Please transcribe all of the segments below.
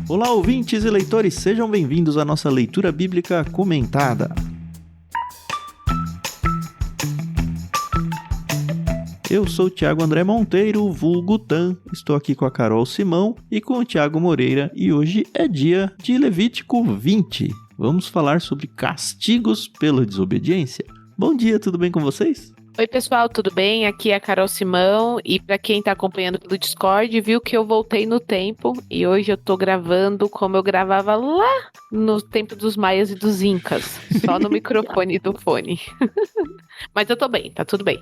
Olá, ouvintes e leitores, sejam bem-vindos à nossa leitura bíblica comentada. Eu sou o Thiago André Monteiro, vulgo Tan, estou aqui com a Carol Simão e com o Thiago Moreira e hoje é dia de Levítico 20. Vamos falar sobre castigos pela desobediência. Bom dia, tudo bem com vocês? Oi pessoal, tudo bem? Aqui é a Carol Simão e pra quem tá acompanhando pelo Discord, viu que eu voltei no tempo e hoje eu tô gravando como eu gravava lá no tempo dos maias e dos incas, só no microfone do fone. Mas eu tô bem, tá tudo bem.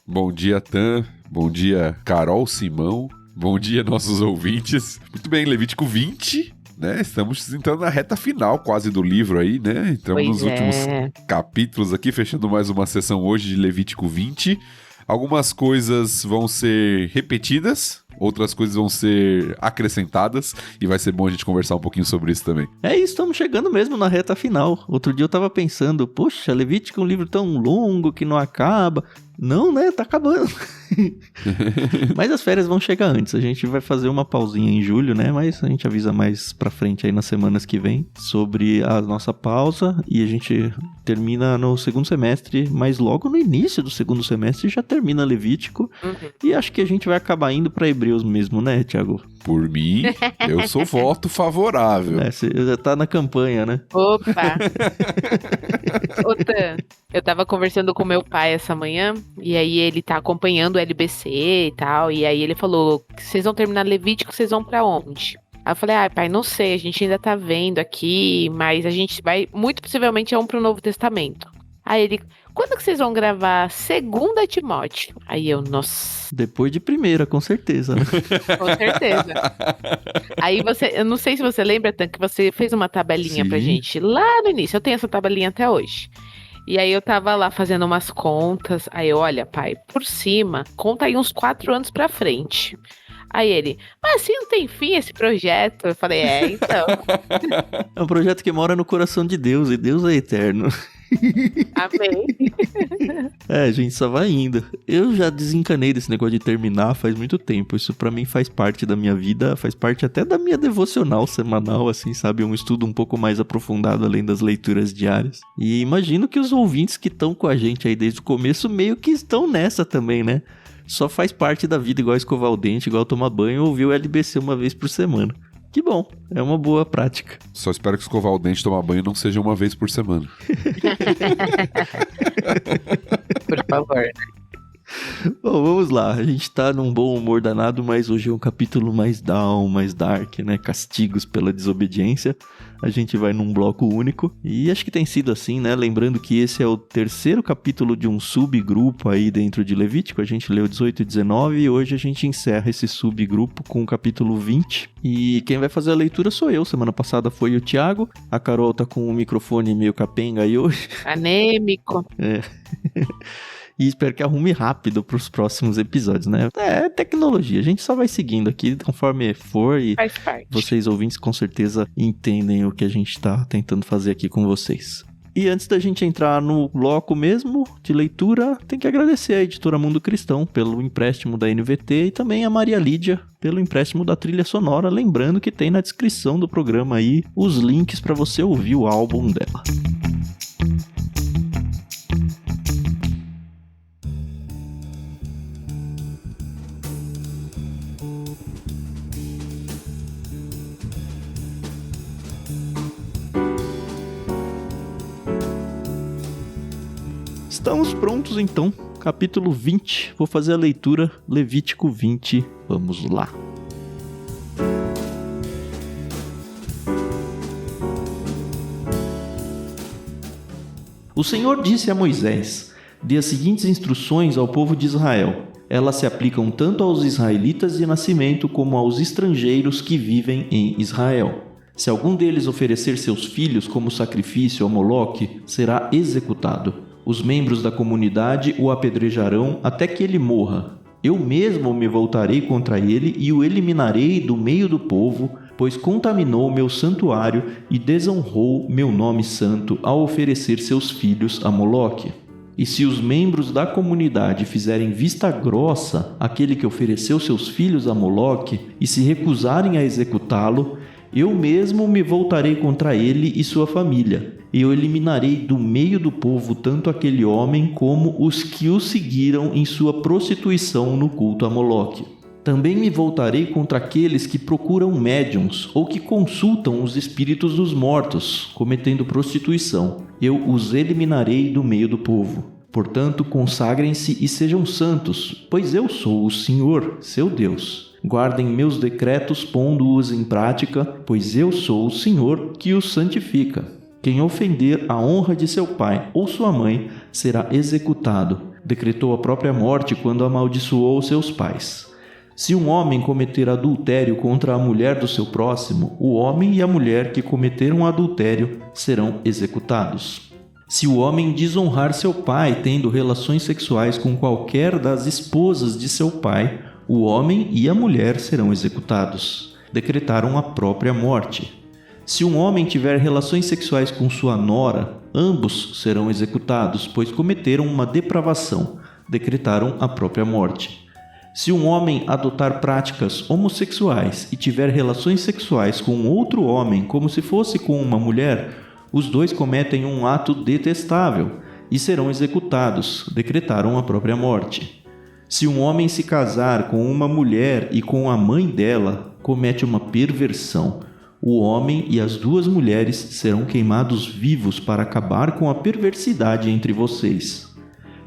Bom dia, Tan. Bom dia, Carol Simão. Bom dia, nossos ouvintes. Muito bem, Levítico 20... né? Estamos entrando na reta final quase do livro aí, né? Estamos nos últimos capítulos aqui, fechando mais uma sessão hoje de Levítico 20. Algumas coisas vão ser repetidas, outras coisas vão ser acrescentadas e vai ser bom a gente conversar um pouquinho sobre isso também. É isso, estamos chegando mesmo na reta final. Outro dia eu tava pensando, poxa, Levítico é um livro tão longo que não acaba. Não, né? Tá acabando. Mas as férias vão chegar antes. A gente vai fazer uma pausinha em julho, né? Mas a gente avisa mais pra frente aí nas semanas que vem sobre a nossa pausa. E a gente termina no segundo semestre, mas logo no início do segundo semestre já termina Levítico. E acho que a gente vai acabar indo pra Hebreus mesmo, né, Thiago? Por mim, eu sou voto favorável. Você já tá na campanha, né? Opa! Ô Tan, eu tava conversando com meu pai essa manhã, e aí ele tá acompanhando o LBC e tal, e aí ele falou, vocês vão terminar Levítico, vocês vão pra onde? Aí eu falei, pai, não sei, a gente ainda tá vendo aqui, mas a gente vai, muito possivelmente, pro Novo Testamento. Aí ele, quando que vocês vão gravar 2 Timóteo? Aí eu, nossa... Depois de 1ª, com certeza, né? Com certeza. Aí eu não sei se você lembra, Tan, que você fez uma tabelinha pra gente lá no início. Eu tenho essa tabelinha até hoje. E aí eu tava lá fazendo umas contas. Aí eu, olha, pai, por cima, conta aí uns 4 anos pra frente. Aí ele, mas assim não tem fim esse projeto? Eu falei, então. É um projeto que mora no coração de Deus, e Deus é eterno. Amém. A gente só vai indo. Eu já desencanei desse negócio de terminar faz muito tempo. Isso pra mim faz parte da minha vida, faz parte até da minha devocional semanal, assim, sabe? Um estudo um pouco mais aprofundado além das leituras diárias. E imagino que os ouvintes que estão com a gente aí desde o começo meio que estão nessa também, né? Só faz parte da vida, igual escovar o dente, igual tomar banho ou ouvir o LBC uma vez por semana. Que bom, é uma boa prática. Só espero que escovar o dente e tomar banho não seja uma vez por semana. Por favor. Bom, vamos lá. A gente tá num bom humor danado, mas hoje é um capítulo mais down, mais dark, né? Castigos pela desobediência. A gente vai num bloco único. E acho que tem sido assim, né? Lembrando que esse é o 3º capítulo de um subgrupo aí dentro de Levítico. A gente leu 18 e 19 e hoje a gente encerra esse subgrupo com o capítulo 20. E quem vai fazer a leitura sou eu. Semana passada foi o Thiago. A Carol tá com o microfone meio capenga aí hoje. Anêmico. E espero que arrume rápido para os próximos episódios, né? É tecnologia, a gente só vai seguindo aqui conforme for e faz parte. Vocês ouvintes com certeza entendem o que a gente está tentando fazer aqui com vocês. E antes da gente entrar no bloco mesmo de leitura, tem que agradecer a editora Mundo Cristão pelo empréstimo da NVT e também a Maria Lídia pelo empréstimo da trilha sonora, lembrando que tem na descrição do programa aí os links para você ouvir o álbum dela. Estamos prontos então, capítulo 20, vou fazer a leitura, Levítico 20, vamos lá. O Senhor disse a Moisés, dê as seguintes instruções ao povo de Israel. Elas se aplicam tanto aos israelitas de nascimento como aos estrangeiros que vivem em Israel. Se algum deles oferecer seus filhos como sacrifício a Moloque, será executado. Os membros da comunidade o apedrejarão até que ele morra. Eu mesmo me voltarei contra ele e o eliminarei do meio do povo, pois contaminou meu santuário e desonrou meu nome santo ao oferecer seus filhos a Moloque. E se os membros da comunidade fizerem vista grossa àquele que ofereceu seus filhos a Moloque e se recusarem a executá-lo, eu mesmo me voltarei contra ele e sua família. E eu eliminarei do meio do povo tanto aquele homem como os que o seguiram em sua prostituição no culto a Moloque. Também me voltarei contra aqueles que procuram médiuns ou que consultam os espíritos dos mortos, cometendo prostituição. Eu os eliminarei do meio do povo. Portanto, consagrem-se e sejam santos, pois eu sou o Senhor, seu Deus. Guardem meus decretos pondo-os em prática, pois eu sou o Senhor que os santifica. Quem ofender a honra de seu pai ou sua mãe será executado. Decretou a própria morte quando amaldiçoou seus pais. Se um homem cometer adultério contra a mulher do seu próximo, o homem e a mulher que cometeram adultério serão executados. Se o homem desonrar seu pai tendo relações sexuais com qualquer das esposas de seu pai, o homem e a mulher serão executados. Decretaram a própria morte. Se um homem tiver relações sexuais com sua nora, ambos serão executados, pois cometeram uma depravação. Decretaram a própria morte. Se um homem adotar práticas homossexuais e tiver relações sexuais com outro homem como se fosse com uma mulher, os dois cometem um ato detestável e serão executados, decretaram a própria morte. Se um homem se casar com uma mulher e com a mãe dela, comete uma perversão. O homem e as duas mulheres serão queimados vivos para acabar com a perversidade entre vocês.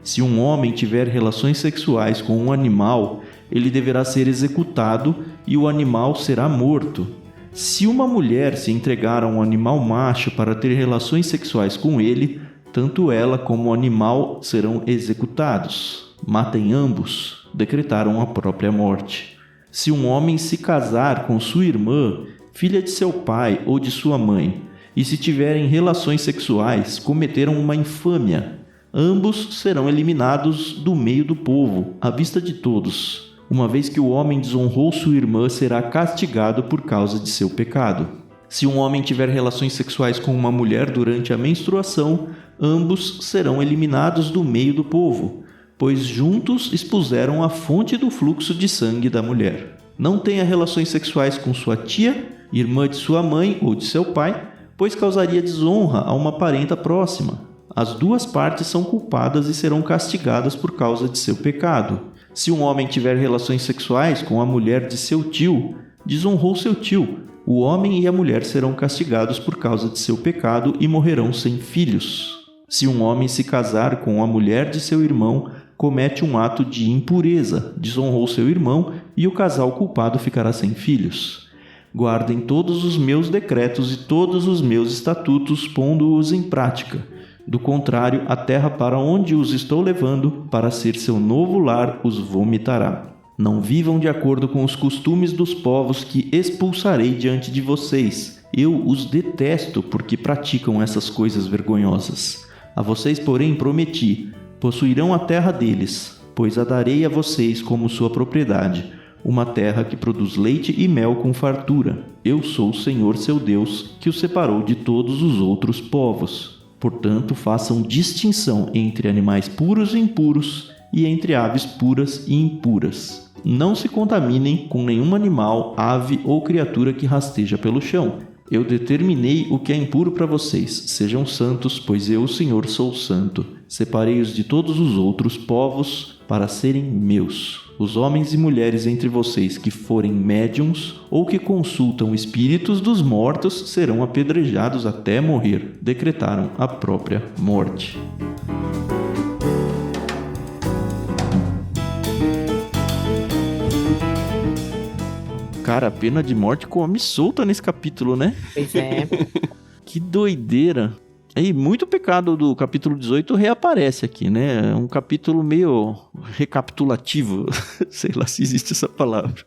Se um homem tiver relações sexuais com um animal, ele deverá ser executado e o animal será morto. Se uma mulher se entregar a um animal macho para ter relações sexuais com ele, tanto ela como o animal serão executados. Matem ambos, decretaram a própria morte. Se um homem se casar com sua irmã, filha de seu pai ou de sua mãe, e se tiverem relações sexuais, cometeram uma infâmia. Ambos serão eliminados do meio do povo, à vista de todos. Uma vez que o homem desonrou sua irmã, será castigado por causa de seu pecado. Se um homem tiver relações sexuais com uma mulher durante a menstruação, ambos serão eliminados do meio do povo, pois juntos expuseram a fonte do fluxo de sangue da mulher. Não tenha relações sexuais com sua tia, irmã de sua mãe ou de seu pai, pois causaria desonra a uma parenta próxima. As duas partes são culpadas e serão castigadas por causa de seu pecado. Se um homem tiver relações sexuais com a mulher de seu tio, desonrou seu tio. O homem e a mulher serão castigados por causa de seu pecado e morrerão sem filhos. Se um homem se casar com a mulher de seu irmão, comete um ato de impureza, desonrou seu irmão e o casal culpado ficará sem filhos. Guardem todos os meus decretos e todos os meus estatutos, pondo-os em prática. Do contrário, a terra para onde os estou levando, para ser seu novo lar, os vomitará. Não vivam de acordo com os costumes dos povos que expulsarei diante de vocês. Eu os detesto porque praticam essas coisas vergonhosas. A vocês, porém, prometi: possuirão a terra deles, pois a darei a vocês como sua propriedade, uma terra que produz leite e mel com fartura. Eu sou o Senhor seu Deus, que os separou de todos os outros povos. Portanto, façam distinção entre animais puros e impuros e entre aves puras e impuras. Não se contaminem com nenhum animal, ave ou criatura que rasteja pelo chão. Eu determinei o que é impuro para vocês. Sejam santos, pois eu, o Senhor, sou santo. Separei-os de todos os outros povos para serem meus. Os homens e mulheres entre vocês que forem médiuns ou que consultam espíritos dos mortos serão apedrejados até morrer. Decretaram a própria morte. Cara, a pena de morte come solta nesse capítulo, né? Pois é. Que doideira. E muito pecado do capítulo 18 reaparece aqui, né? É um capítulo meio recapitulativo. Sei lá se existe essa palavra.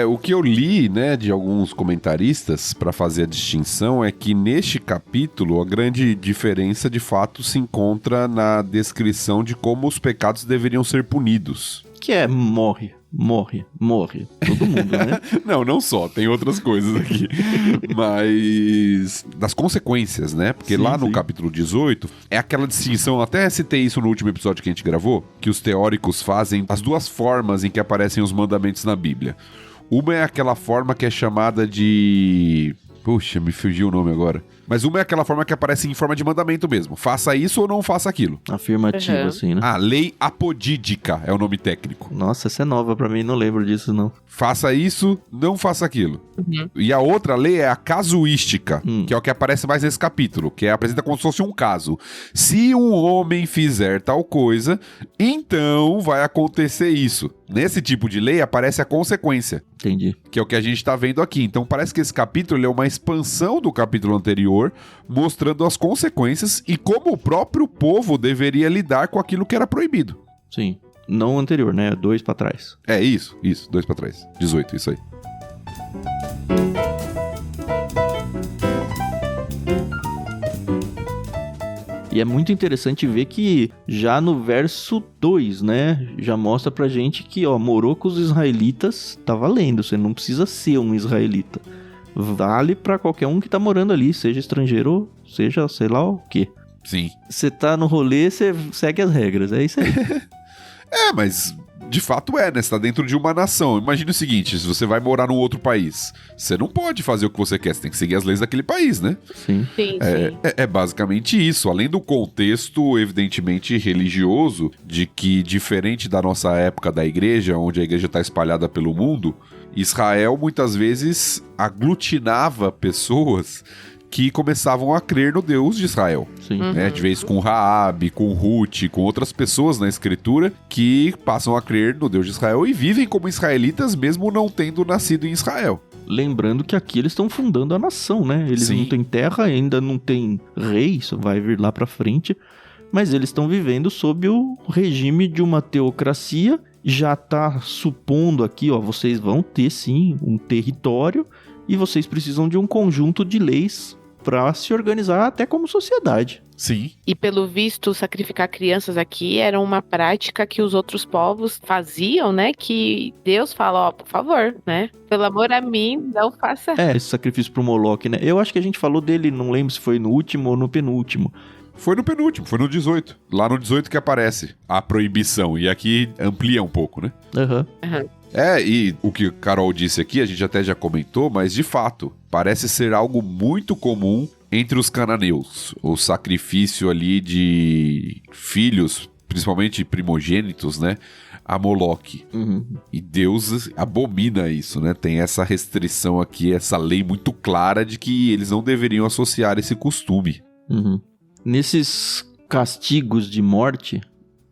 O que eu li, né, de alguns comentaristas para fazer a distinção é que neste capítulo a grande diferença de fato se encontra na descrição de como os pecados deveriam ser punidos. Que morre. morre. Todo mundo, né? Não só, tem outras coisas aqui. Mas das consequências, né? Porque Sim, lá no sim. capítulo 18, é aquela distinção, até citei isso no último episódio que a gente gravou, que os teóricos fazem as duas formas em que aparecem os mandamentos na Bíblia. Uma é aquela forma que é chamada de... Puxa, me fugiu o nome agora. Mas uma é aquela forma que aparece em forma de mandamento mesmo. Faça isso ou não faça aquilo. Afirmativo, Uhum. assim, né? Ah, lei apodídica é o nome técnico. Nossa, essa é nova pra mim, não lembro disso, não. Faça isso, não faça aquilo. Uhum. E a outra lei é a casuística, Hum. que é o que aparece mais nesse capítulo, que apresenta como se fosse um caso. Se um homem fizer tal coisa, então vai acontecer isso. Nesse tipo de lei aparece a consequência, Entendi. que é o que a gente está vendo aqui. Então parece que esse capítulo ele é uma expansão do capítulo anterior, mostrando as consequências e como o próprio povo deveria lidar com aquilo que era proibido. Sim. Não o anterior, né? 2 pra trás. É isso, 2 pra trás. 18, isso aí. E é muito interessante ver que já no verso 2, né? Já mostra pra gente que, ó, morou com os israelitas, tá valendo. Você não precisa ser um israelita. Vale pra qualquer um que tá morando ali, seja estrangeiro, seja sei lá o quê. Sim. Você tá no rolê, você segue as regras, é isso aí. É, mas de fato é, né? Você tá dentro de uma nação. Imagina o seguinte, se você vai morar num outro país, você não pode fazer o que você quer, você tem que seguir as leis daquele país, né? Sim. Sim, sim. É basicamente isso. Além do contexto, evidentemente, religioso, de que, diferente da nossa época da igreja, onde a igreja está espalhada pelo mundo, Israel muitas vezes aglutinava pessoas que começavam a crer no Deus de Israel. Sim. Né, de vez com Raabe, com Ruth, com outras pessoas na escritura que passam a crer no Deus de Israel e vivem como israelitas mesmo não tendo nascido em Israel. Lembrando que aqui eles estão fundando a nação, né? Eles Sim. não têm terra, ainda não tem rei, isso vai vir lá pra frente. Mas eles estão vivendo sob o regime de uma teocracia. Já tá supondo aqui, ó, vocês vão ter sim um território e vocês precisam de um conjunto de leis para se organizar até como sociedade. Sim. E pelo visto, sacrificar crianças aqui era uma prática que os outros povos faziam, né? Que Deus fala, ó, por favor, né? Pelo amor a mim, não faça. Esse sacrifício pro Moloque, né? Eu acho que a gente falou dele, não lembro se foi no último ou no penúltimo. Foi no penúltimo, foi no 18. Lá no 18 que aparece a proibição. E aqui amplia um pouco, né? Aham. E o que a Carol disse aqui, a gente até já comentou, mas de fato, parece ser algo muito comum entre os cananeus. O sacrifício ali de filhos, principalmente primogênitos, né? A Moloque. Uhum. E Deus abomina isso, né? Tem essa restrição aqui, essa lei muito clara de que eles não deveriam associar esse costume. Uhum. Nesses castigos de morte,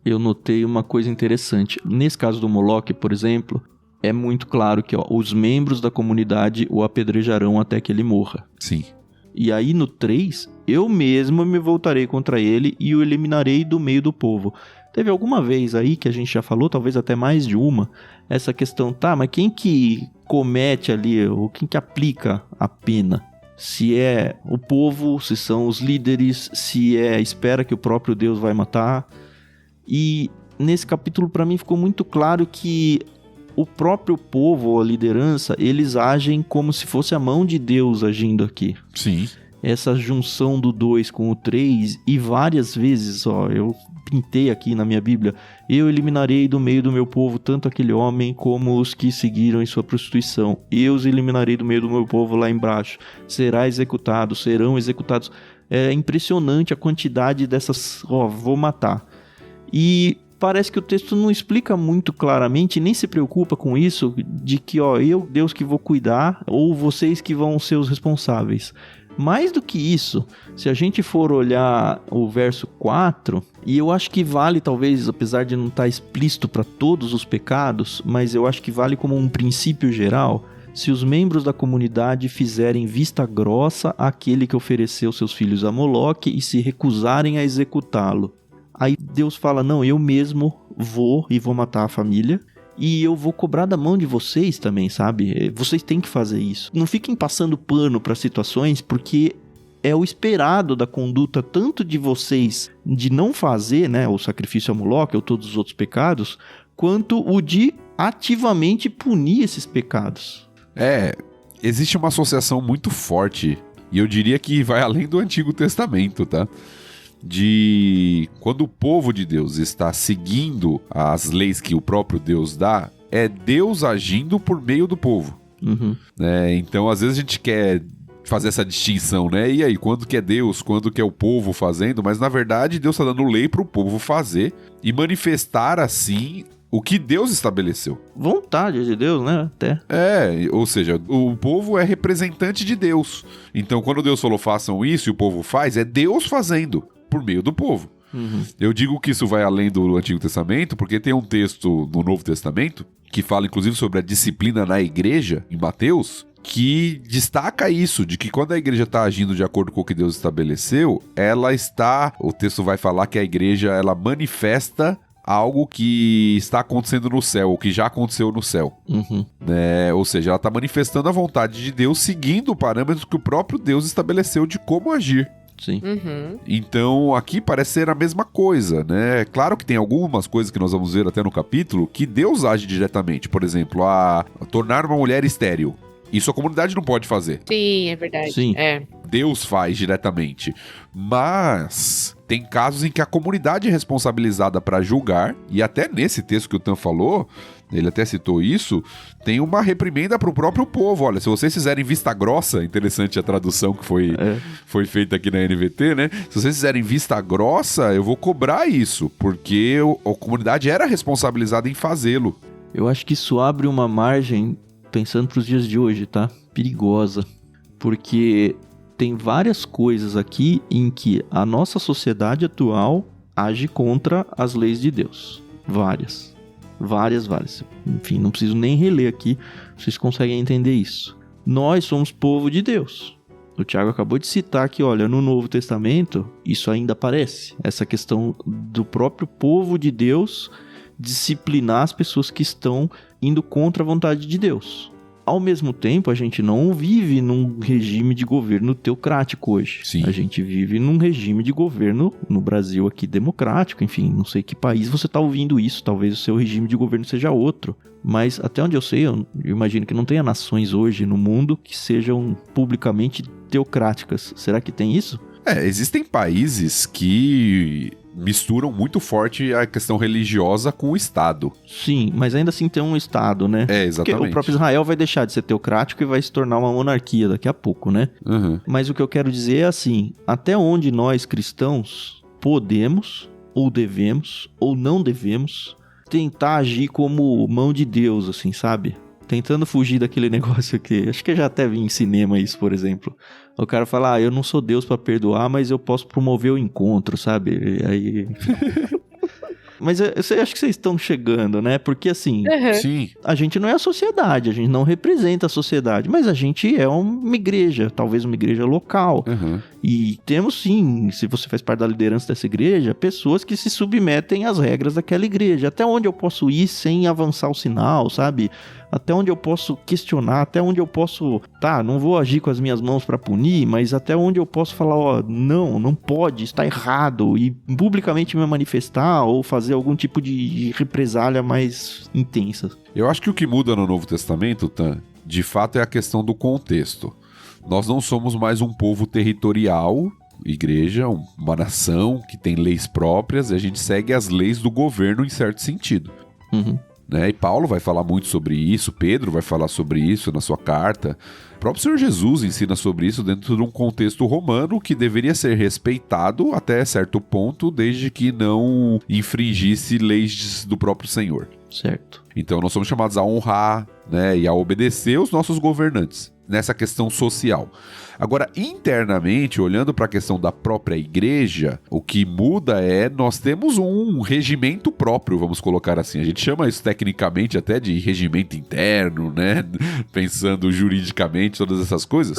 eu notei uma coisa interessante. Nesse caso do Moloque, por exemplo, é muito claro que ó, os membros da comunidade o apedrejarão até que ele morra. Sim. E aí no 3, eu mesmo me voltarei contra ele e o eliminarei do meio do povo. Teve alguma vez aí que a gente já falou, talvez até mais de uma, essa questão, tá, mas quem que comete ali, ou quem que aplica a pena? Se é o povo, se são os líderes, se espera que o próprio Deus vai matar. E nesse capítulo para mim ficou muito claro que o próprio povo ou a liderança, eles agem como se fosse a mão de Deus agindo aqui. Sim. Essa junção do 2 com o 3 e várias vezes, ó, eu pintei aqui na minha Bíblia, eu eliminarei do meio do meu povo tanto aquele homem como os que seguiram em sua prostituição. Eu os eliminarei do meio do meu povo lá embaixo. Serão executados. É impressionante a quantidade dessas, ó, vou matar. E parece que o texto não explica muito claramente, nem se preocupa com isso, de que, ó, eu, Deus, que vou cuidar, ou vocês que vão ser os responsáveis. Mais do que isso, se a gente for olhar o verso 4, e eu acho que vale, talvez, apesar de não estar explícito para todos os pecados, mas eu acho que vale como um princípio geral, se os membros da comunidade fizerem vista grossa àquele que ofereceu seus filhos a Moloque e se recusarem a executá-lo. Aí Deus fala, não, eu mesmo vou matar a família. E eu vou cobrar da mão de vocês também, sabe? Vocês têm que fazer isso. Não fiquem passando pano para situações, porque é o esperado da conduta tanto de vocês de não fazer, né, o sacrifício a Moloque ou todos os outros pecados, quanto o de ativamente punir esses pecados. Existe uma associação muito forte, e eu diria que vai além do Antigo Testamento, tá? De quando o povo de Deus está seguindo as leis que o próprio Deus dá, é Deus agindo por meio do povo. Então, às vezes a gente quer fazer essa distinção, né? E aí, quando que é Deus, quando que é o povo fazendo? Mas, na verdade, Deus está dando lei para o povo fazer e manifestar, assim, o que Deus estabeleceu. Vontade de Deus, né? Até. Ou seja, o povo é representante de Deus. Então, quando Deus falou, façam isso, e o povo faz, é Deus fazendo por meio do povo. Eu digo que isso vai além do Antigo Testamento, porque tem um texto no Novo Testamento que fala, inclusive, sobre a disciplina na igreja, em Mateus, que destaca isso, de que quando a igreja está agindo de acordo com o que Deus estabeleceu, o texto vai falar que a igreja, ela manifesta algo que está acontecendo no céu, ou que já aconteceu no céu. Ou seja, ela está manifestando a vontade de Deus, seguindo parâmetros que o próprio Deus estabeleceu de como agir. Sim. Então, aqui parece ser a mesma coisa, né? Claro que tem algumas coisas que nós vamos ver até no capítulo que Deus age diretamente. Por exemplo, a tornar uma mulher estéril. Isso a comunidade não pode fazer. Sim, é verdade. Sim. Deus faz diretamente. Mas tem casos em que a comunidade é responsabilizada para julgar, e até nesse texto que o Tan falou, ele até citou isso, tem uma reprimenda para o próprio povo. Olha, se vocês fizerem vista grossa, interessante a tradução que foi feita aqui na NVT, né? Se vocês fizerem vista grossa, eu vou cobrar isso, porque a comunidade era responsabilizada em fazê-lo. Eu acho que isso abre uma margem, pensando para os dias de hoje, tá? Perigosa. Porque tem várias coisas aqui em que a nossa sociedade atual age contra as leis de Deus. Várias. Enfim, não preciso nem reler aqui, vocês conseguem entender isso. Nós somos povo de Deus. O Tiago acabou de citar que, olha, no Novo Testamento, isso ainda aparece. Essa questão do próprio povo de Deus disciplinar as pessoas que estão indo contra a vontade de Deus. Ao mesmo tempo, a gente não vive num regime de governo teocrático hoje. Sim. A gente vive num regime de governo, no Brasil aqui, democrático. Enfim, não sei que país você está ouvindo isso. Talvez o seu regime de governo seja outro. Mas até onde eu sei, eu imagino que não tenha nações hoje no mundo que sejam publicamente teocráticas. Será que tem isso? Existem países que misturam muito forte a questão religiosa com o Estado. Sim, mas ainda assim tem um Estado, né? Exatamente. Porque o próprio Israel vai deixar de ser teocrático e vai se tornar uma monarquia daqui a pouco, né? Mas o que eu quero dizer é assim, até onde nós cristãos podemos, ou devemos, ou não devemos, tentar agir como mão de Deus, assim, sabe? Tentando fugir daquele negócio que... Acho que eu já até vi em cinema isso, por exemplo. O cara fala, eu não sou Deus pra perdoar, mas eu posso promover o encontro, sabe? E aí... Mas eu acho que vocês estão chegando, né? Porque assim, Sim. A gente não é a sociedade, a gente não representa a sociedade, mas a gente é uma igreja, talvez uma igreja local. E temos sim, se você faz parte da liderança dessa igreja, pessoas que se submetem às regras daquela igreja. Até onde eu posso ir sem avançar o sinal, sabe? Até onde eu posso questionar, até onde eu posso... não vou agir com as minhas mãos pra punir, mas até onde eu posso falar, não pode, está errado, e publicamente me manifestar ou fazer algum tipo de represália mais intensa. Eu acho que o que muda no Novo Testamento, Tan, de fato é a questão do contexto. Nós não somos mais um povo territorial, igreja, uma nação que tem leis próprias, e a gente segue as leis do governo em certo sentido. E Paulo vai falar muito sobre isso, Pedro vai falar sobre isso na sua carta. O próprio Senhor Jesus ensina sobre isso dentro de um contexto romano que deveria ser respeitado até certo ponto, desde que não infringisse leis do próprio Senhor. Certo. Então nós somos chamados a honrar, e a obedecer os nossos governantes nessa questão social. Agora, internamente, olhando para a questão da própria igreja, o que muda nós temos um regimento próprio, vamos colocar assim. A gente chama isso tecnicamente até de regimento interno, pensando juridicamente, todas essas coisas.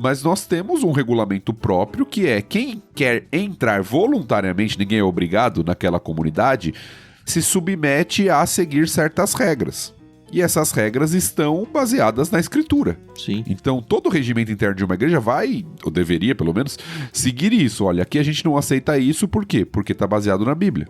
Mas nós temos um regulamento próprio que quem quer entrar voluntariamente, ninguém é obrigado naquela comunidade, se submete a seguir certas regras. E essas regras estão baseadas na Escritura. Sim. Então, todo o regimento interno de uma igreja vai, ou deveria pelo menos, seguir isso. Olha, aqui a gente não aceita isso, por quê? Porque está baseado na Bíblia.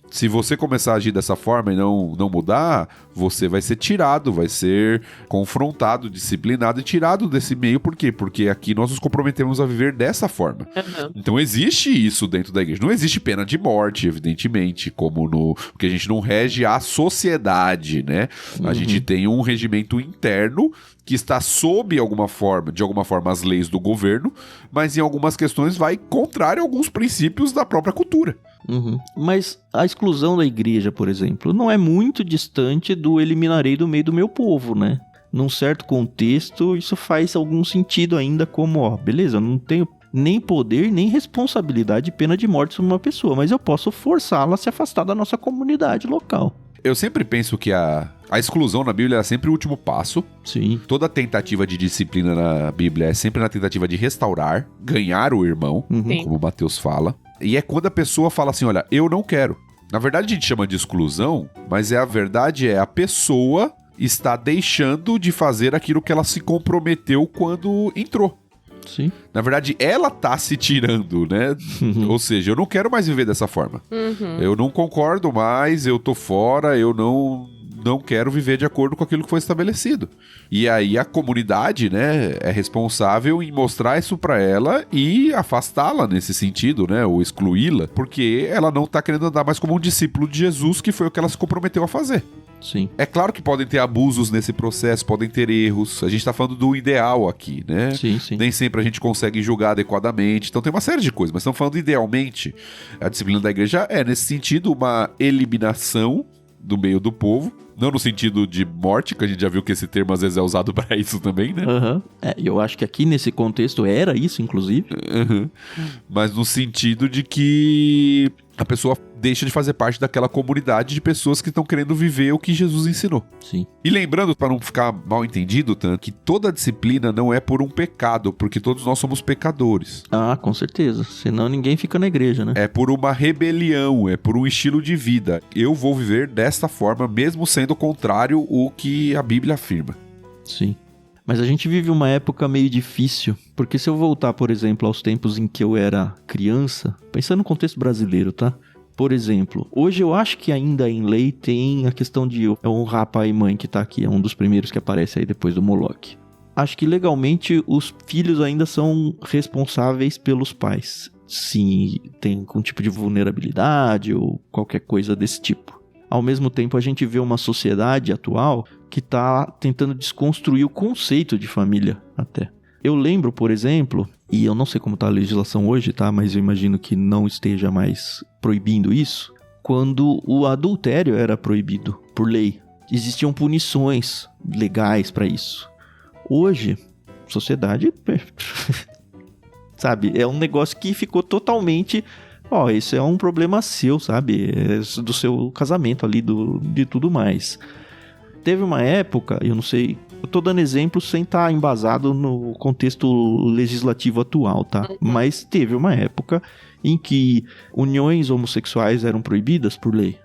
Se você começar a agir dessa forma e não mudar, você vai ser tirado, vai ser confrontado, disciplinado e tirado desse meio. Por quê? Porque aqui nós nos comprometemos a viver dessa forma. Uhum. Então existe isso dentro da igreja. Não existe pena de morte, evidentemente, porque a gente não rege a sociedade, né? A gente tem um regimento interno que está sob de alguma forma, as leis do governo, mas em algumas questões vai contrário a alguns princípios da própria cultura. Mas a exclusão da igreja, por exemplo, não é muito distante do eliminarei do meio do meu povo, né? Num certo contexto, isso faz algum sentido ainda como, beleza, eu não tenho nem poder, nem responsabilidade de pena de morte sobre uma pessoa, mas eu posso forçá-la a se afastar da nossa comunidade local. Eu sempre penso que a exclusão na Bíblia é sempre o último passo. Sim. Toda tentativa de disciplina na Bíblia é sempre na tentativa de restaurar, ganhar o irmão, como Mateus fala. E é quando a pessoa fala assim, olha, eu não quero. Na verdade a gente chama de exclusão, mas a verdade é a pessoa está deixando de fazer aquilo que ela se comprometeu quando entrou. Sim. Na verdade, ela tá se tirando, né? Ou seja, eu não quero mais viver dessa forma. Eu não concordo mais, eu tô fora, eu não quero viver de acordo com aquilo que foi estabelecido. E aí a comunidade, né, é responsável em mostrar isso pra ela e afastá-la nesse sentido, né, ou excluí-la, porque ela não tá querendo andar mais como um discípulo de Jesus, que foi o que ela se comprometeu a fazer. Sim. É claro que podem ter abusos nesse processo, podem ter erros. A gente tá falando do ideal aqui, né? Sim, sim. Nem sempre a gente consegue julgar adequadamente. Então tem uma série de coisas, mas estamos falando idealmente. A disciplina da igreja é, nesse sentido, uma eliminação do meio do povo. Não no sentido de morte, que a gente já viu que esse termo às vezes é usado pra isso também, né? Eu acho que aqui nesse contexto era isso, inclusive. Mas no sentido de que a pessoa deixa de fazer parte daquela comunidade de pessoas que estão querendo viver o que Jesus ensinou. Sim. E lembrando, para não ficar mal entendido, Tan, que toda disciplina não é por um pecado, porque todos nós somos pecadores. Com certeza. Senão ninguém fica na igreja, né? É por uma rebelião, é por um estilo de vida. Eu vou viver desta forma, mesmo sendo contrário o que a Bíblia afirma. Sim. Mas a gente vive uma época meio difícil, porque se eu voltar, por exemplo, aos tempos em que eu era criança, pensando no contexto brasileiro, tá? Por exemplo, hoje eu acho que ainda em lei tem a questão de honrar pai e mãe, que tá aqui, é um dos primeiros que aparece aí depois do Moloque. Acho que legalmente os filhos ainda são responsáveis pelos pais, se tem algum tipo de vulnerabilidade ou qualquer coisa desse tipo. Ao mesmo tempo, a gente vê uma sociedade atual que está tentando desconstruir o conceito de família até. Eu lembro, por exemplo, e eu não sei como está a legislação hoje, tá? Mas eu imagino que não esteja mais proibindo isso, quando o adultério era proibido por lei. Existiam punições legais para isso. Hoje, sociedade... sabe, é um negócio que ficou totalmente... esse é um problema seu, sabe? É do seu casamento ali, de tudo mais. Teve uma época, eu não sei, eu tô dando exemplo sem estar embasado no contexto legislativo atual, tá? Mas teve uma época em que uniões homossexuais eram proibidas por lei.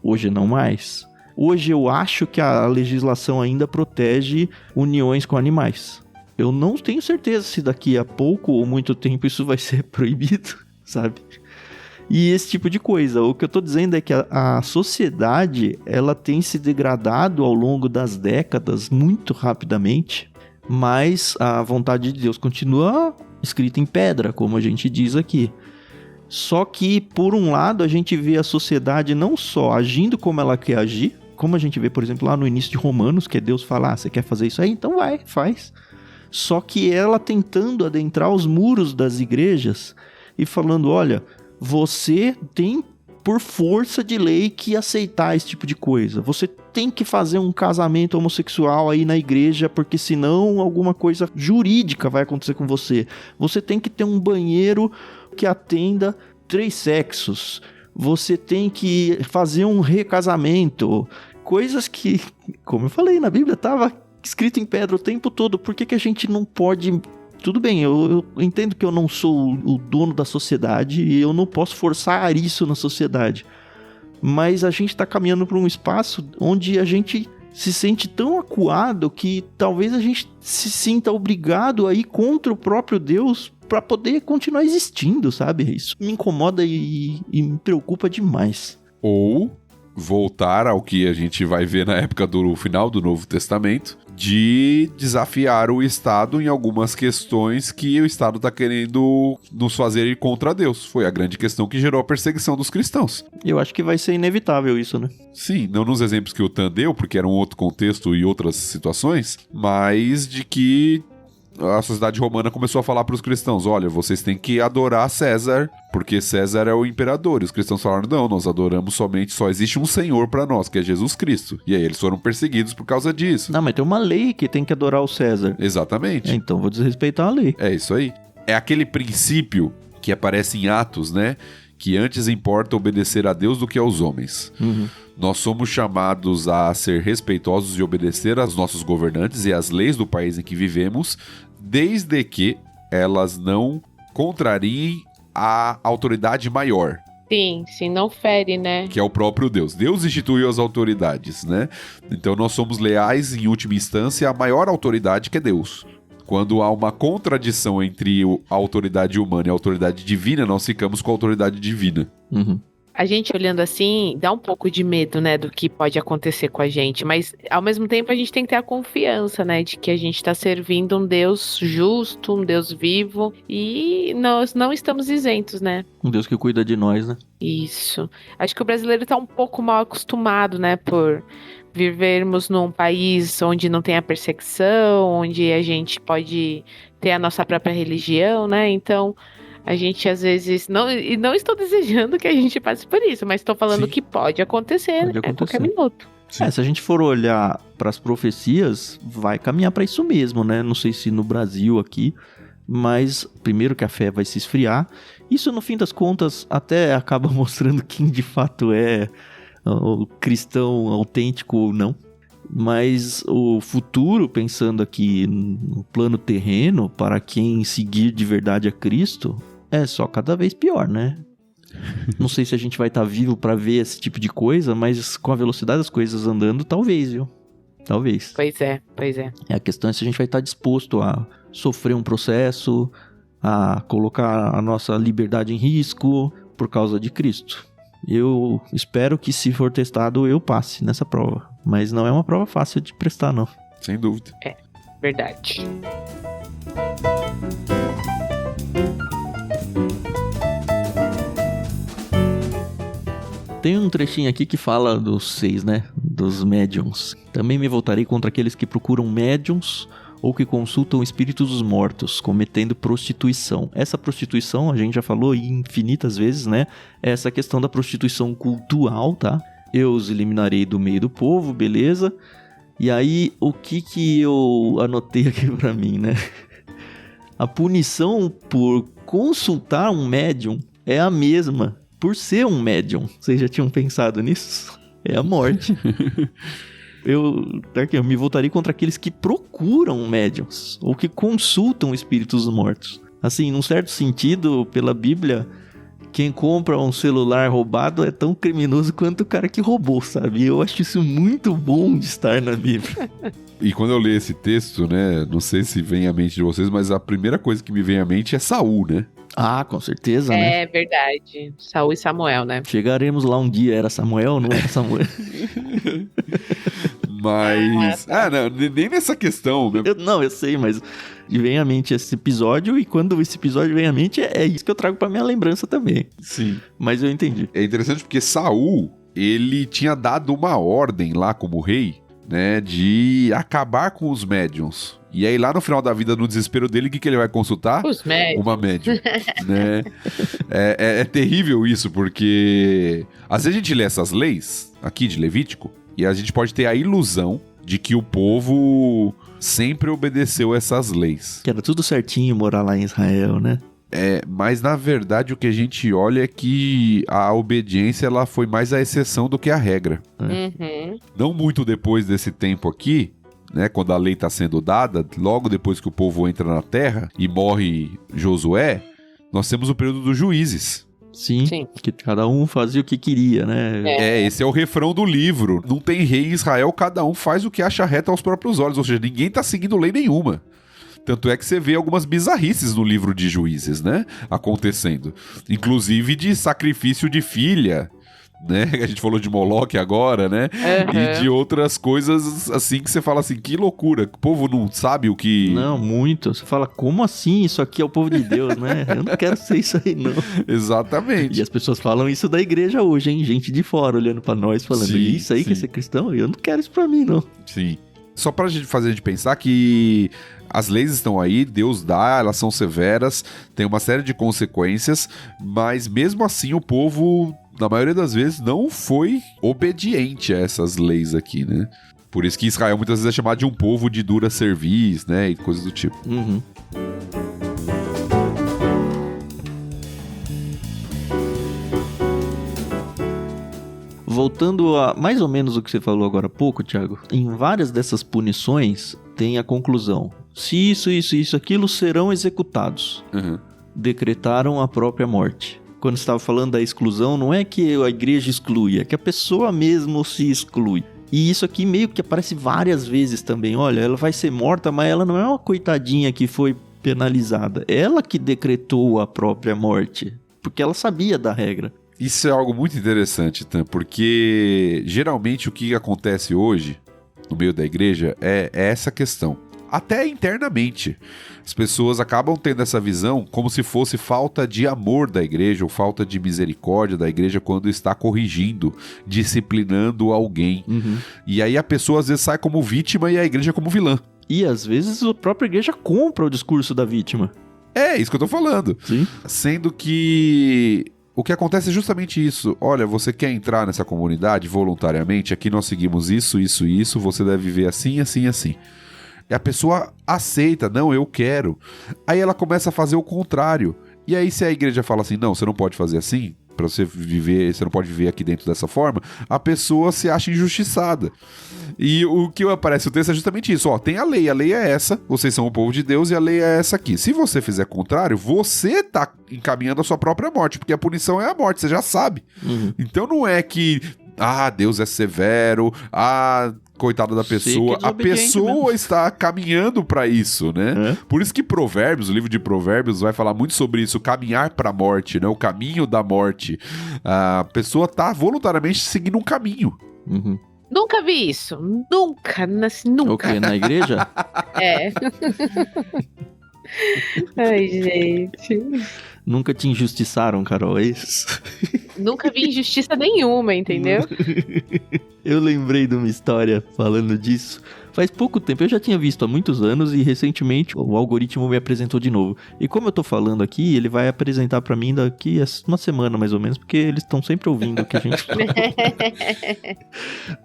Hoje não mais. Hoje eu acho que a legislação ainda protege uniões com animais. Eu não tenho certeza se daqui a pouco ou muito tempo isso vai ser proibido, sabe? E esse tipo de coisa. O que eu tô dizendo é que a sociedade, ela tem se degradado ao longo das décadas muito rapidamente, mas a vontade de Deus continua escrita em pedra, como a gente diz aqui. Só que, por um lado, a gente vê a sociedade não só agindo como ela quer agir, como a gente vê, por exemplo, lá no início de Romanos, que é Deus falar, você quer fazer isso aí? Então vai, faz. Só que ela tentando adentrar os muros das igrejas e falando, olha... Você tem, por força de lei, que aceitar esse tipo de coisa. Você tem que fazer um casamento homossexual aí na igreja, porque senão alguma coisa jurídica vai acontecer com você. Você tem que ter um banheiro que atenda 3 sexos. Você tem que fazer um recasamento. Coisas que, como eu falei, na Bíblia estava escrito em pedra o tempo todo. Por que a gente não pode... Tudo bem, eu entendo que eu não sou o dono da sociedade e eu não posso forçar isso na sociedade. Mas a gente está caminhando para um espaço onde a gente se sente tão acuado que talvez a gente se sinta obrigado a ir contra o próprio Deus para poder continuar existindo, sabe? Isso me incomoda e me preocupa demais. ou voltar ao que a gente vai ver na época do final do Novo Testamento, de desafiar o Estado em algumas questões que o Estado está querendo nos fazer ir contra Deus. Foi a grande questão que gerou a perseguição dos cristãos. Eu acho que vai ser inevitável isso, né? Sim, não nos exemplos que o Tan deu, porque era um outro contexto e outras situações, mas de que a sociedade romana começou a falar para os cristãos, olha, vocês têm que adorar César, porque César é o imperador. E os cristãos falaram, não, nós adoramos somente, só existe um Senhor para nós, que é Jesus Cristo. E aí eles foram perseguidos por causa disso. Não, mas tem uma lei que tem que adorar o César. Exatamente. Então vou desrespeitar a lei. É isso aí. É aquele princípio que aparece em Atos, né? Que antes importa obedecer a Deus do que aos homens. Nós somos chamados a ser respeitosos e obedecer aos nossos governantes e às leis do país em que vivemos, desde que elas não contrariem a autoridade maior. Sim, não fere, né? Que é o próprio Deus. Deus instituiu as autoridades, né? Então nós somos leais, em última instância, à maior autoridade, que é Deus. Quando há uma contradição entre a autoridade humana e a autoridade divina, nós ficamos com a autoridade divina. A gente olhando assim, dá um pouco de medo, né, do que pode acontecer com a gente, mas ao mesmo tempo a gente tem que ter a confiança, né, de que a gente está servindo um Deus justo, um Deus vivo, e nós não estamos isentos, né? Um Deus que cuida de nós, né? Isso. Acho que o brasileiro tá um pouco mal acostumado, né, por vivermos num país onde não tem a perseguição, onde a gente pode ter a nossa própria religião, né, então a gente às vezes, não estou desejando que a gente passe por isso, mas estou falando que pode acontecer, Pode acontecer. a qualquer minuto. Se a gente for olhar para as profecias, vai caminhar para isso mesmo, né? Não sei se no Brasil aqui, mas primeiro que a fé vai se esfriar. Isso, no fim das contas, até acaba mostrando quem de fato é o cristão autêntico ou não. Mas o futuro, pensando aqui no plano terreno, para quem seguir de verdade a Cristo, é só cada vez pior, né? Não sei se a gente vai estar vivo para ver esse tipo de coisa, mas com a velocidade das coisas andando, talvez, viu? Talvez. Pois é. A questão é se a gente vai estar disposto a sofrer um processo, a colocar a nossa liberdade em risco por causa de Cristo. Eu espero que, se for testado, eu passe nessa prova. Mas não é uma prova fácil de prestar, não. Sem dúvida. É, verdade. Tem um trechinho aqui que fala dos 6, né? Dos médiums. Também me voltarei contra aqueles que procuram médiums ou que consultam espíritos dos mortos, cometendo prostituição. Essa prostituição, a gente já falou infinitas vezes, né? Essa questão da prostituição cultural, tá? Eu os eliminarei do meio do povo, beleza? E aí, o que eu anotei aqui pra mim, né? A punição por consultar um médium é a mesma por ser um médium. Vocês já tinham pensado nisso? É a morte. Eu me voltarei contra aqueles que procuram médiums ou que consultam espíritos mortos. Assim, num certo sentido, pela Bíblia, quem compra um celular roubado é tão criminoso quanto o cara que roubou, sabe? Eu acho isso muito bom de estar na Bíblia. E quando eu leio esse texto, né, não sei se vem à mente de vocês, mas a primeira coisa que me vem à mente é Saul, né? Ah, com certeza, né? É verdade. Saul e Samuel, né? Chegaremos lá um dia, era Samuel, não era Samuel? Mas... não, nem nessa questão. Eu sei, mas vem à mente esse episódio, e quando esse episódio vem à mente, é isso que eu trago pra minha lembrança também. Sim. Mas eu entendi. É interessante porque Saul, ele tinha dado uma ordem lá como rei, né, de acabar com os médiums. E aí lá no final da vida, no desespero dele, o que ele vai consultar? Os médiums. Uma médium, né? É terrível isso, porque às vezes a gente lê essas leis aqui de Levítico e a gente pode ter a ilusão de que o povo sempre obedeceu essas leis. Que era tudo certinho morar lá em Israel, né? Mas na verdade o que a gente olha é que a obediência ela foi mais a exceção do que a regra. Uhum. Não muito depois desse tempo aqui, né, quando a lei está sendo dada, logo depois que o povo entra na terra e morre Josué, nós temos o período dos juízes. Sim, que cada um fazia o que queria, né? Esse é o refrão do livro. Não tem rei em Israel, cada um faz o que acha reto aos próprios olhos, ou seja, ninguém está seguindo lei nenhuma. Tanto é que você vê algumas bizarrices no livro de Juízes, né? Acontecendo. Inclusive de sacrifício de filha, né? A gente falou de Moloque agora, né? E de outras coisas, assim, que você fala assim, que loucura. O povo não sabe o que... Não, muito. Você fala, como assim? Isso aqui é o povo de Deus, né? Eu não quero ser isso aí, não. Exatamente. E as pessoas falam isso da igreja hoje, hein? Gente de fora olhando pra nós, falando, Sim, isso aí sim. que é ser cristão? Eu não quero isso pra mim, não. Sim. Só pra gente fazer a gente pensar que as leis estão aí, Deus dá, elas são severas, tem uma série de consequências, mas mesmo assim o povo, na maioria das vezes, não foi obediente a essas leis aqui, né? Por isso que Israel muitas vezes é chamado de um povo de dura cerviz, né? E coisas do tipo. Uhum. Voltando a mais ou menos o que você falou agora há pouco, Thiago, em várias dessas punições tem a conclusão. Se isso, aquilo serão executados. Uhum. Decretaram a própria morte. Quando você estava falando da exclusão, não é que a igreja exclui, é que a pessoa mesmo se exclui. E isso aqui meio que aparece várias vezes também. Olha, ela vai ser morta, mas ela não é uma coitadinha que foi penalizada. Ela que decretou a própria morte, porque ela sabia da regra. Isso é algo muito interessante, Tan, porque geralmente o que acontece hoje no meio da igreja é essa questão. Até internamente, as pessoas acabam tendo essa visão como se fosse falta de amor da igreja ou falta de misericórdia da igreja quando está corrigindo, disciplinando alguém. Uhum. E aí a pessoa às vezes sai como vítima e a igreja como vilã. E às vezes a própria igreja compra o discurso da vítima. É, isso que eu tô falando. Sim. Sendo que o que acontece é justamente isso. Olha, você quer entrar nessa comunidade voluntariamente? Aqui nós seguimos isso, você deve viver assim, assim, assim. E a pessoa aceita, não, eu quero. Aí ela começa a fazer o contrário. E aí se a igreja fala assim, não, você não pode fazer assim, pra você viver, você não pode viver aqui dentro dessa forma, a pessoa se acha injustiçada. E o que aparece no texto é justamente isso, ó, tem a lei é essa, vocês são o povo de Deus e a lei é essa aqui. Se você fizer contrário, você tá encaminhando a sua própria morte, porque a punição é a morte, você já sabe. Uhum. Então não é que, Deus é severo, coitada da pessoa, a pessoa mesmo está caminhando para isso, né? Por isso que Provérbios, o livro de Provérbios vai falar muito sobre isso, caminhar para a morte, né? O caminho da morte. A pessoa está voluntariamente seguindo um caminho. Uhum. Nunca vi isso. Nunca. O quê? Na igreja? É. Ai, gente. Nunca te injustiçaram, Carol, é isso? Nunca vi injustiça nenhuma, entendeu? Eu lembrei de uma história falando disso. Faz pouco tempo, eu já tinha visto há muitos anos e recentemente o algoritmo me apresentou de novo. E como eu tô falando aqui, ele vai apresentar pra mim daqui a uma semana mais ou menos, porque eles estão sempre ouvindo o que a gente fala.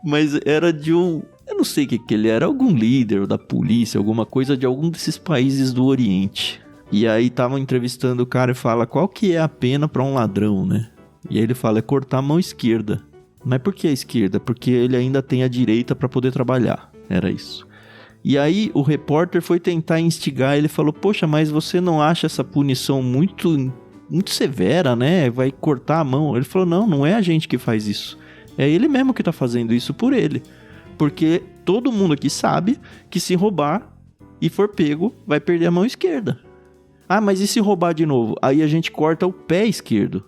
Mas era de um... Eu não sei o que ele era, algum líder da polícia, alguma coisa de algum desses países do Oriente. E aí estavam entrevistando o cara e fala, qual que é a pena pra um ladrão, né? E aí ele fala, é cortar a mão esquerda. Mas por que a esquerda? Porque ele ainda tem a direita pra poder trabalhar. Era isso. E aí o repórter foi tentar instigar, ele falou, poxa, mas você não acha essa punição muito severa, né? Vai cortar a mão. Ele falou, não é a gente que faz isso. É ele mesmo que tá fazendo isso por ele. Porque todo mundo aqui sabe que se roubar e for pego, vai perder a mão esquerda. Mas e se roubar de novo? Aí a gente corta o pé esquerdo.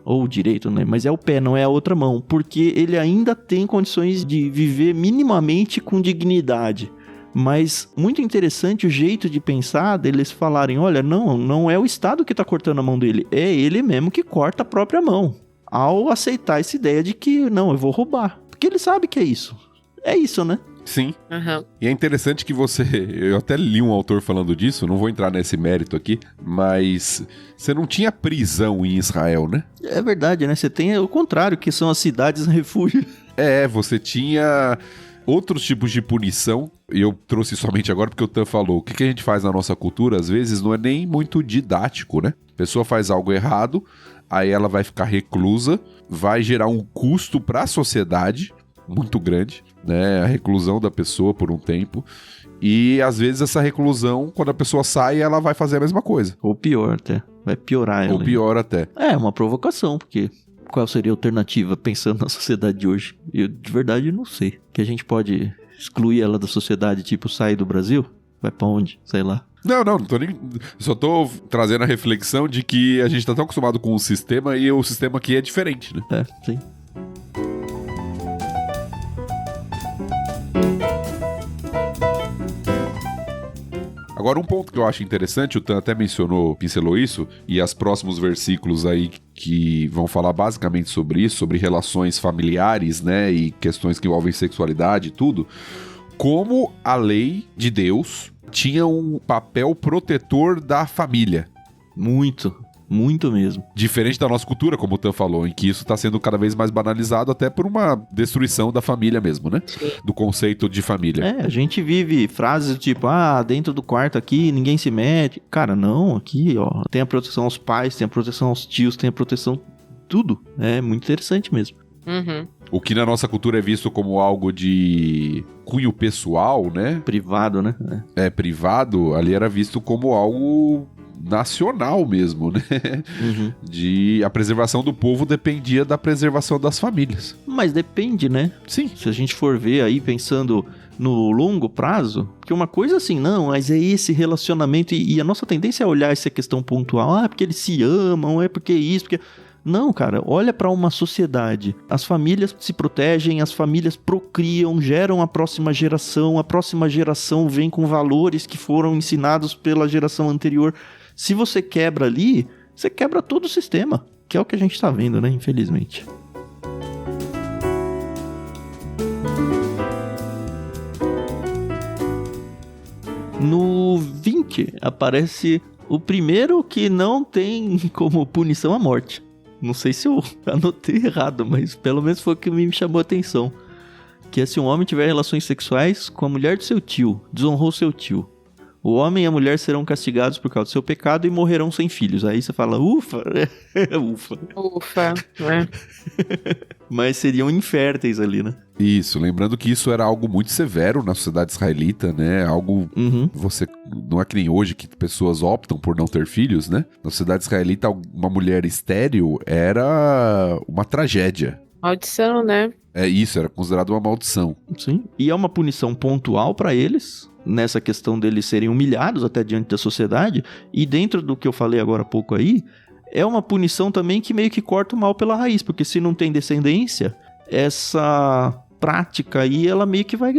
Ou o direito, né? Mas é o pé, não é a outra mão. Porque ele ainda tem condições de viver minimamente com dignidade. Mas muito interessante o jeito de pensar deles falarem, olha, não é o Estado que tá cortando a mão dele. É ele mesmo que corta a própria mão. Ao aceitar essa ideia de que, não, eu vou roubar. Porque ele sabe que é isso. É isso, né? Sim. Uhum. E é interessante que eu até li um autor falando disso, não vou entrar nesse mérito aqui, mas você não tinha prisão em Israel, né? É verdade, né? Você tem o contrário, que são as cidades refúgio. Você tinha outros tipos de punição, e eu trouxe somente agora porque o Tan falou, o que a gente faz na nossa cultura, às vezes, não é nem muito didático, né? A pessoa faz algo errado, aí ela vai ficar reclusa, vai gerar um custo para a sociedade muito grande, né? A reclusão da pessoa por um tempo. E às vezes essa reclusão, quando a pessoa sai, ela vai fazer a mesma coisa. Ou pior até. Vai piorar ela. Ou pior até. É uma provocação, porque qual seria a alternativa pensando na sociedade de hoje? Eu de verdade não sei. Que a gente pode excluir ela da sociedade, tipo, sair do Brasil? Vai pra onde? Sei lá. Não tô nem... Só tô trazendo a reflexão de que a gente tá tão acostumado com o sistema e o sistema aqui é diferente, né? É, sim. Agora, um ponto que eu acho interessante, o Tan até pincelou isso, e os próximos versículos aí que vão falar basicamente sobre isso, sobre relações familiares, né, e questões que envolvem sexualidade e tudo, como a lei de Deus tinha um papel protetor da família. Muito mesmo. Diferente da nossa cultura, como o Tan falou, em que isso está sendo cada vez mais banalizado, até por uma destruição da família mesmo, né? Sim. Do conceito de família. A gente vive frases tipo, dentro do quarto aqui ninguém se mete. Cara, não, aqui, ó, tem a proteção aos pais, tem a proteção aos tios, tem a proteção tudo. É muito interessante mesmo. Uhum. O que na nossa cultura é visto como algo de cunho pessoal, né? Privado, né? Privado, ali era visto como algo nacional mesmo, né? Uhum. A preservação do povo dependia da preservação das famílias. Mas depende, né? Sim. Se a gente for ver aí pensando no longo prazo, porque uma coisa assim, não, mas é esse relacionamento, e a nossa tendência é olhar essa questão pontual, porque eles se amam, porque isso, porque... Não, cara, olha para uma sociedade. As famílias se protegem, as famílias procriam, geram a próxima geração vem com valores que foram ensinados pela geração anterior. Se você quebra ali, você quebra todo o sistema, que é o que a gente tá vendo, né, infelizmente. No 20 aparece o primeiro que não tem como punição a morte. Não sei se eu anotei errado, mas pelo menos foi o que me chamou a atenção. Que é se um homem tiver relações sexuais com a mulher do seu tio, desonrou seu tio. O homem e a mulher serão castigados por causa do seu pecado e morrerão sem filhos. Aí você fala, ufa, Ufa, né? Mas seriam inférteis ali, né? Isso, lembrando que isso era algo muito severo na sociedade israelita, né? Algo, você, não é que nem hoje que pessoas optam por não ter filhos, né? Na sociedade israelita, uma mulher estéril era uma tragédia. Maldição, né? Isso, era considerado uma maldição. Sim, e é uma punição pontual para eles, nessa questão deles serem humilhados até diante da sociedade, e dentro do que eu falei agora há pouco aí, é uma punição também que meio que corta o mal pela raiz, porque se não tem descendência, essa prática aí, ela meio que vai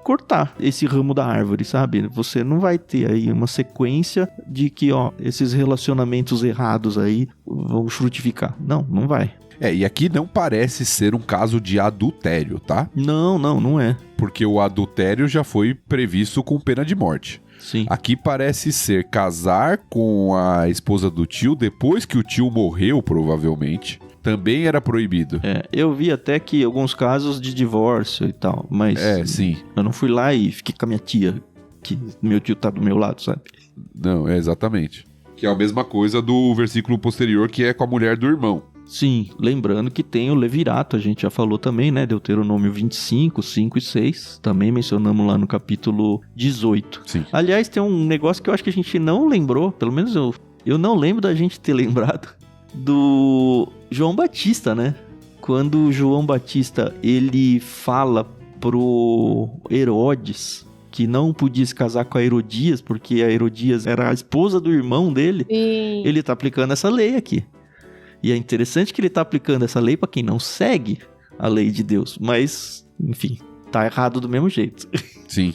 cortar esse ramo da árvore, sabe? Você não vai ter aí uma sequência de que, esses relacionamentos errados aí vão frutificar. Não vai. E aqui não parece ser um caso de adultério, tá? Não é. Porque o adultério já foi previsto com pena de morte. Sim. Aqui parece ser casar com a esposa do tio depois que o tio morreu, provavelmente. Também era proibido. Eu vi até que alguns casos de divórcio e tal, mas... sim. Eu não fui lá e fiquei com a minha tia, que meu tio tá do meu lado, sabe? Não, exatamente. Que é a mesma coisa do versículo posterior, que é com a mulher do irmão. Sim, lembrando que tem o levirato, a gente já falou também, né? Deuteronômio 25, 5 e 6. Também mencionamos lá no capítulo 18. Sim. Aliás, tem um negócio que eu acho que a gente não lembrou, pelo menos eu não lembro da gente ter lembrado, do João Batista, né? Quando o João Batista, ele fala pro Herodes que não podia se casar com a Herodias, porque a Herodias era a esposa do irmão dele. Sim. Ele tá aplicando essa lei aqui. E é interessante que ele tá aplicando essa lei pra quem não segue a lei de Deus. Mas, enfim, tá errado do mesmo jeito. Sim.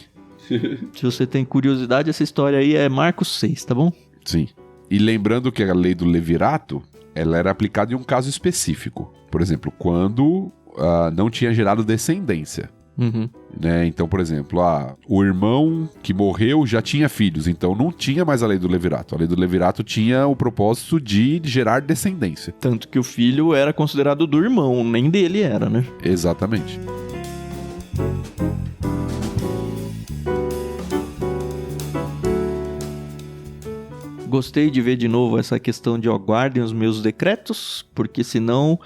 Se você tem curiosidade, essa história aí é Marcos 6, tá bom? Sim. E lembrando que a lei do levirato, ela era aplicada em um caso específico. Por exemplo, quando não tinha gerado descendência. Uhum. Né? Então, por exemplo, o irmão que morreu já tinha filhos, então não tinha mais a lei do levirato. A lei do levirato tinha o propósito de gerar descendência. Tanto que o filho era considerado do irmão, nem dele era, né? Exatamente. Gostei de ver de novo essa questão de guardem os meus decretos, porque senão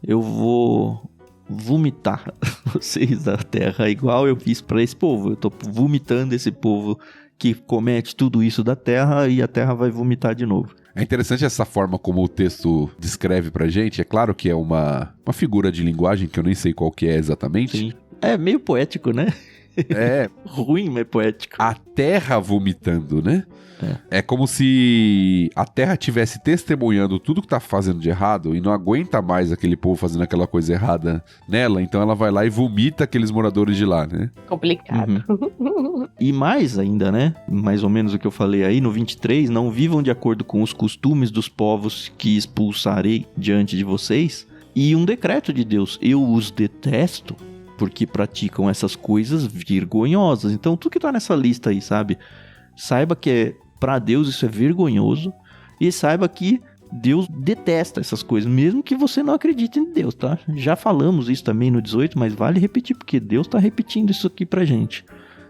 eu vou vomitar vocês da terra, igual eu fiz para esse povo. Eu tô vomitando esse povo que comete tudo isso da terra e a terra vai vomitar de novo. É interessante essa forma como o texto descreve pra gente. É claro que é uma figura de linguagem que eu nem sei qual que é exatamente. Sim. É meio poético, né? É, Ruim, mas poético. a terra vomitando, né? É como se a terra estivesse testemunhando tudo que tá fazendo de errado e não aguenta mais aquele povo fazendo aquela coisa errada nela, então ela vai lá e vomita aqueles moradores de lá, né? Complicado. E mais ainda, né? Mais ou menos o que eu falei aí no 23, não vivam de acordo com os costumes dos povos que expulsarei diante de vocês. E um decreto de Deus, eu os detesto porque praticam essas coisas vergonhosas. Então tudo que tá nessa lista aí, sabe? Saiba que pra Deus isso é vergonhoso e saiba que Deus detesta essas coisas, mesmo que você não acredite em Deus, tá? Já falamos isso também no 18, mas vale repetir, porque Deus tá repetindo isso aqui pra gente.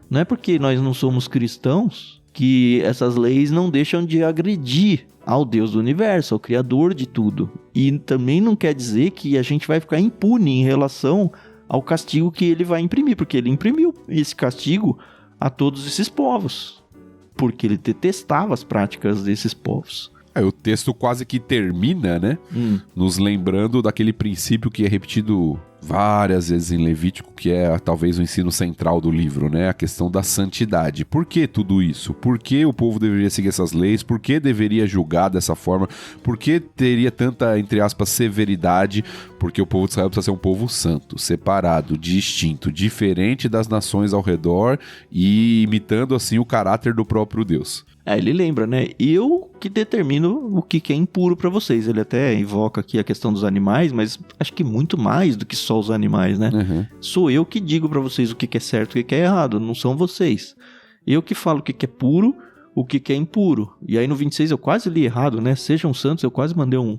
Não é porque nós não somos cristãos que essas leis não deixam de agredir ao Deus do universo, ao Criador de tudo. E também não quer dizer que a gente vai ficar impune em relação ao castigo que ele vai imprimir, porque ele imprimiu esse castigo a todos esses povos, porque ele detestava as práticas desses povos. O texto quase que termina, né? Nos lembrando daquele princípio que é repetido várias vezes em Levítico, que é talvez o ensino central do livro, né? A questão da santidade. Por que tudo isso? Por que o povo deveria seguir essas leis? Por que deveria julgar dessa forma? Por que teria tanta, entre aspas, severidade? Porque o povo de Israel precisa ser um povo santo, separado, distinto, diferente das nações ao redor e imitando assim o caráter do próprio Deus. Ele lembra, né? Eu que determino o que é impuro pra vocês. Ele até invoca aqui a questão dos animais, mas acho que muito mais do que só os animais, né? Sou eu que digo pra vocês o que é certo e o que é errado, não são vocês. Eu que falo o que é puro, o que é impuro. E aí no 26 eu quase li errado, né? Sejam santos, eu quase mandei um...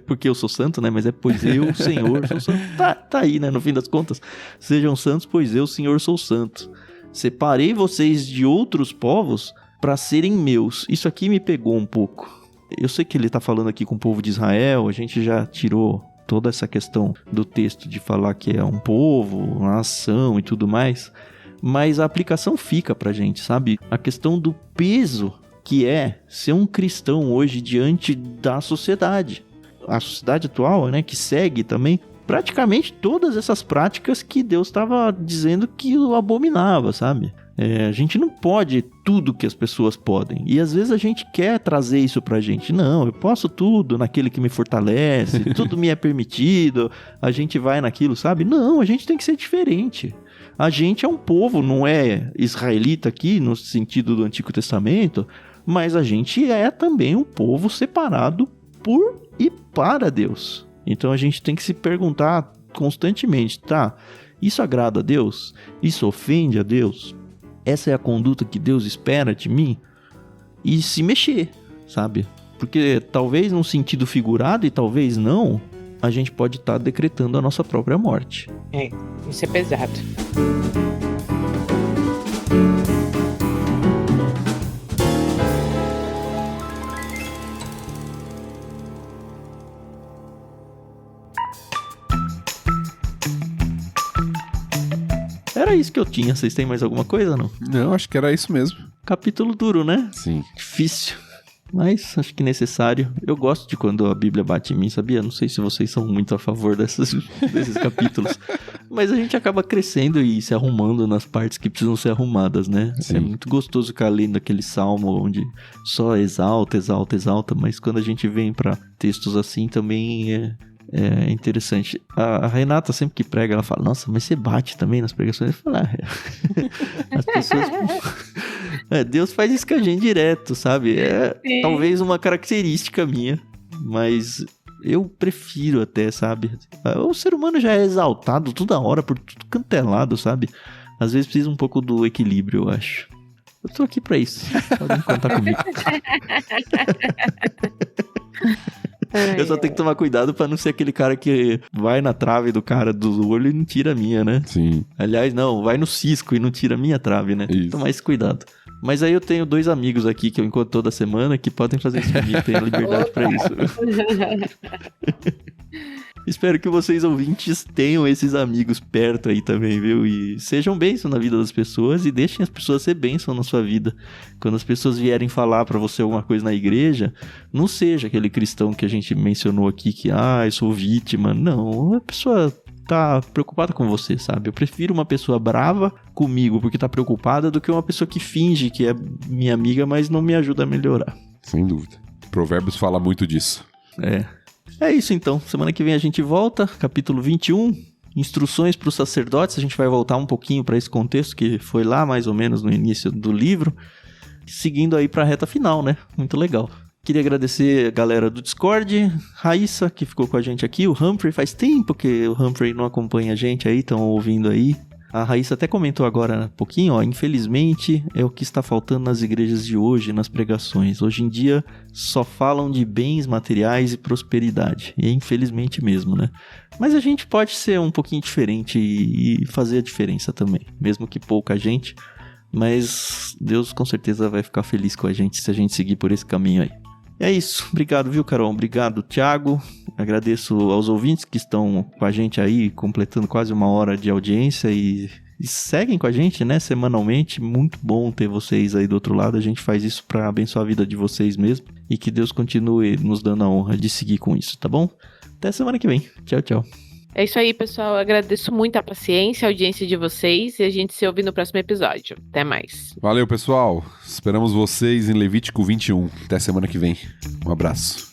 porque eu sou santo, né? Mas é pois eu, Senhor, sou santo. Tá aí, né? No fim das contas. Sejam santos, pois eu, Senhor, sou santo. Separei vocês de outros povos para serem meus. Isso aqui me pegou um pouco. Eu sei que ele tá falando aqui com o povo de Israel, a gente já tirou toda essa questão do texto de falar que é um povo, uma nação e tudo mais, mas a aplicação fica pra gente, sabe? A questão do peso que é ser um cristão hoje diante da sociedade. A sociedade atual, né, que segue também praticamente todas essas práticas que Deus estava dizendo que o abominava, sabe? A gente não pode tudo que as pessoas podem. E às vezes a gente quer trazer isso pra gente. Não, eu posso tudo naquele que me fortalece, tudo me é permitido, a gente vai naquilo, sabe? Não, a gente tem que ser diferente. A gente é um povo, não é israelita aqui no sentido do Antigo Testamento, mas a gente é também um povo separado por e para Deus. Então a gente tem que se perguntar constantemente, tá? Isso agrada a Deus? Isso ofende a Deus? Essa é a conduta que Deus espera de mim? E se mexer, sabe? Porque talvez num sentido figurado e talvez não, a gente pode estar decretando a nossa própria morte. Isso é pesado. Era isso que eu tinha. Vocês têm mais alguma coisa, não? Não, acho que era isso mesmo. Capítulo duro, né? Sim. Difícil. Mas acho que necessário. Eu gosto de quando a Bíblia bate em mim, sabia? Não sei se vocês são muito a favor desses capítulos. Mas a gente acaba crescendo e se arrumando nas partes que precisam ser arrumadas, né? Sim. É muito gostoso ficar lendo aquele salmo onde só exalta, exalta, exalta. Mas quando a gente vem pra textos assim também é interessante. A Renata sempre que prega, ela fala, nossa, mas você bate também nas pregações? Eu falo, as pessoas... Deus faz isso com a gente direto, sabe? Talvez uma característica minha, mas eu prefiro até, sabe? O ser humano já é exaltado toda hora, por tudo quanto é lado, sabe? Às vezes precisa um pouco do equilíbrio, eu acho. Eu tô aqui pra isso. Podem contar comigo. Eu só tenho que tomar cuidado pra não ser aquele cara que vai na trave do cara do olho e não tira a minha, né? Sim. Aliás, não, vai no cisco e não tira a minha trave, né? Isso. Tomar esse cuidado. Mas aí eu tenho 2 amigos aqui que eu encontro toda semana que podem fazer isso comigo, tenho a liberdade pra isso. Espero que vocês ouvintes tenham esses amigos perto aí também, viu? E sejam bênção na vida das pessoas e deixem as pessoas ser bênção na sua vida. Quando as pessoas vierem falar pra você alguma coisa na igreja, não seja aquele cristão que a gente mencionou aqui que, eu sou vítima. Não, a pessoa tá preocupada com você, sabe? Eu prefiro uma pessoa brava comigo porque tá preocupada do que uma pessoa que finge que é minha amiga, mas não me ajuda a melhorar. Sem dúvida. Provérbios fala muito disso. É isso então. Semana que vem a gente volta, capítulo 21. Instruções para os sacerdotes. A gente vai voltar um pouquinho para esse contexto que foi lá mais ou menos no início do livro. Seguindo aí para a reta final, né? Muito legal. Queria agradecer a galera do Discord, Raíssa, que ficou com a gente aqui, o Humphrey, faz tempo que o Humphrey não acompanha a gente aí, estão ouvindo aí. A Raíssa até comentou agora um pouquinho, infelizmente é o que está faltando nas igrejas de hoje, nas pregações. Hoje em dia só falam de bens materiais e prosperidade, e é infelizmente mesmo, né? Mas a gente pode ser um pouquinho diferente e fazer a diferença também, mesmo que pouca gente, mas Deus com certeza vai ficar feliz com a gente se a gente seguir por esse caminho aí. É isso, obrigado, viu, Carol? Obrigado, Thiago. Agradeço aos ouvintes que estão com a gente aí, completando quase 1 hora de audiência e seguem com a gente, né, semanalmente. Muito bom ter vocês aí do outro lado. A gente faz isso para abençoar a vida de vocês mesmo e que Deus continue nos dando a honra de seguir com isso, tá bom? Até semana que vem. Tchau, tchau. É isso aí, pessoal. Eu agradeço muito a paciência, a audiência de vocês e a gente se ouve no próximo episódio. Até mais. Valeu, pessoal. Esperamos vocês em Levítico 21. Até semana que vem. Um abraço.